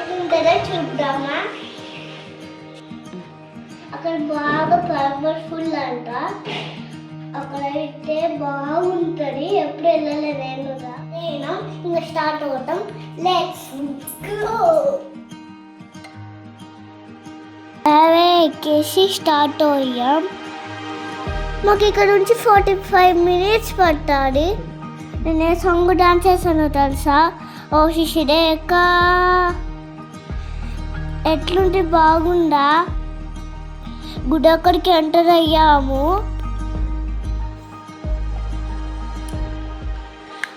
ఎట్లుంటుందో చూద్దామా. అక్కడ బాగా పవర్ఫుల్ అంట, అక్కడైతే బాగుంటుంది. ఎప్పుడు వెళ్ళలే నేను ఇంకా స్టార్ట్ అవుతాం. Let's go. ఎక్కేసి స్టార్ట్ అయ్యాం. మాకు ఇక్కడ నుంచి 45 minutes పట్టాలి. నేను సాంగ్ డాన్స్ చేశాను తెలుసా. ఓ శిశిరేఖ ఎట్లుంటే బాగుందా. గుడి అక్కడికి ఎంటర్ అయ్యాము.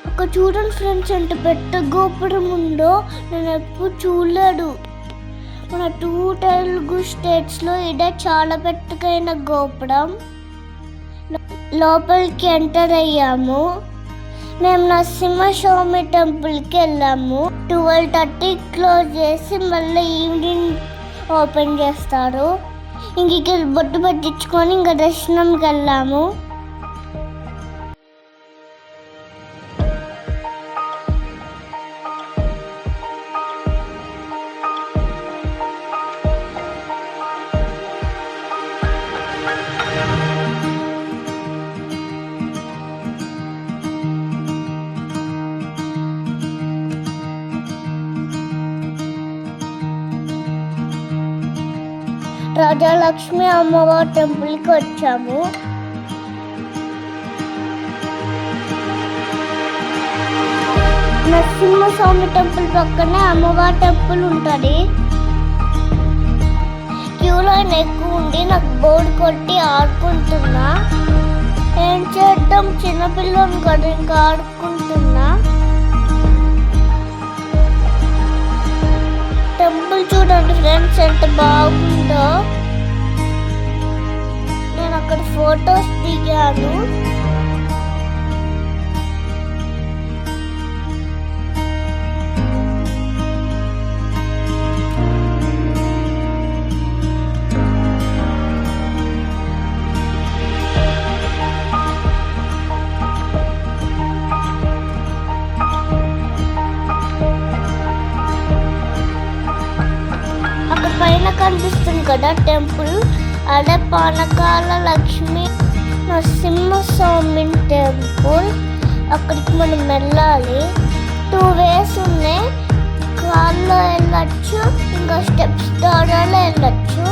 అక్కడ చూడండి ఫ్రెండ్స్, ఎంత పెద్ద గోపురం ఉందో నేను ఎప్పుడు చూడలేదు. మన 2 తెలుగు స్టేట్స్లో ఇదే చాలా పెద్దగైన గోపురం. లోపలికి ఎంటర్ అయ్యాము. మేము నరసింహస్వామి టెంపుల్కి వెళ్ళాము. 12:30 క్లోజ్ చేసి మళ్ళీ ఈవినింగ్ ఓపెన్ చేస్తారు. ఇంక బొట్టు పెట్టించుకొని ఇంకా దర్శనంకి వెళ్ళాము. రాజలక్ష్మి అమ్మవారి టెంపుల్కి వచ్చాము. నరసింహస్వామి టెంపుల్ పక్కనే అమ్మవారి టెంపుల్ ఉంటుంది. క్యూ లైన్ ఎక్కువ ఉండి నాకు బోర్డు కొట్టి ఆడుకుంటున్నా. ఏం చేద్దాం, చిన్నపిల్లని కదా ఇంకా ఆడుకుంటున్నా. టెంపుల్ చూడండి ఫ్రెండ్స్ ఎంత బాగుందో. నేను అక్కడ ఫొటోస్ దిగాను. పైన కనిపిస్తుంది కదా టెంపుల్, అదే పానకాల లక్ష్మి నరసింహస్వామి టెంపుల్. అక్కడికి మనం వెళ్ళాలి. 2 ways ఉన్నాయి. కార్లో వెళ్ళచ్చు, ఇంకా స్టెప్స్ ద్వారా వెళ్ళచ్చు.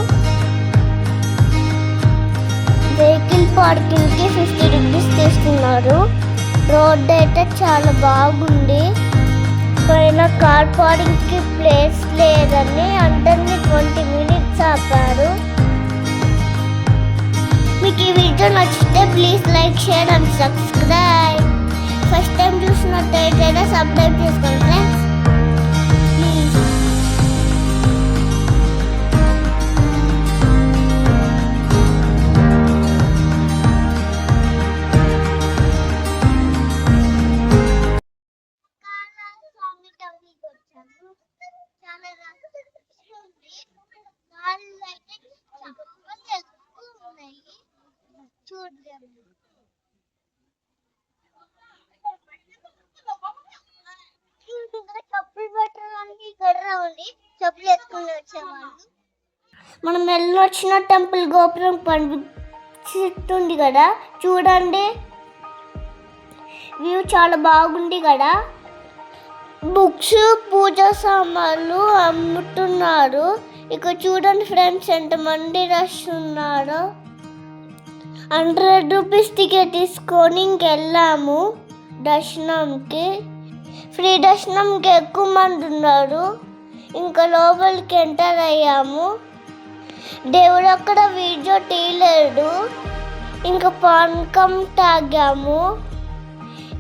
వెహికల్ పార్కింగ్కి 50 rupees తీసుకున్నారు. రోడ్ అయితే చాలా బాగుంది. పైన కార్ పార్కింగ్కి ప్లేస్ లేదని అందరినీ 20 minutes ఆపారు. మీకు ఈ వీడియో నచ్చితే please like, share and subscribe. First time చూసినట్టయితే సబ్స్క్రైబ్ చేసుకోండి ఫ్రెండ్స్ ప్లీజ్. చెప్పులు పెట్టడానికి గర్ర ఉంది, చెప్పులు వేసుకుని వచ్చేవాళ్ళు. మనం వెళ్ళొచ్చిన టెంపుల్ గోపురం కనిపిస్తుంది కదా, చూడండి వ్యూ చాలా బాగుంది కదా. బుక్స్, పూజా సామాన్లు అమ్ముతున్నారు. ఇక్కడ చూడండి ఫ్రెండ్స్ ఎంతమంది రష్ ఉన్నారో. 100 rupees టికెట్ తీసుకొని ఇంకెళ్ళాము దర్శనంకి. ఫ్రీ దర్శనంకి ఎక్కువ మంది ఉన్నారు. ఇంకా లోపలికి ఎంటర్ అయ్యాము. దేవుడు అక్కడ వీడియో తీయలేడు. ఇంకా పానకం తాగాము.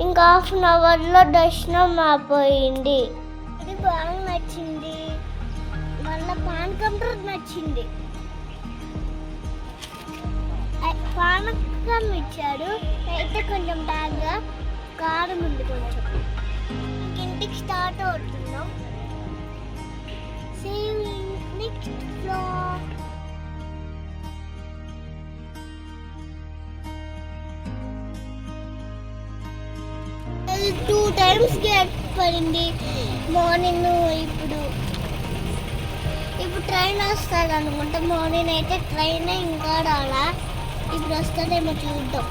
ఇంకా 1/2 hourలో దర్శనం అయిపోయింది. ఇది బాగా నచ్చింది. మళ్ళీ పానకం నచ్చింది. పానకం ఇచ్చాడు అయితే కొంచెం బాగా కారం ఉంది. కొంచెం ఇంటికి స్టార్ట్ అవుతున్నాం. See you in next vlog. 2 times gate పడింది మార్నింగ్. ఇప్పుడు ఇప్పుడు ట్రైన్ వస్తుంది అనుకుంటా. మార్నింగ్ అయితే ట్రైన్ ఇంకా రాలా, ఇప్పుడు వస్తుందేమో చూద్దాం.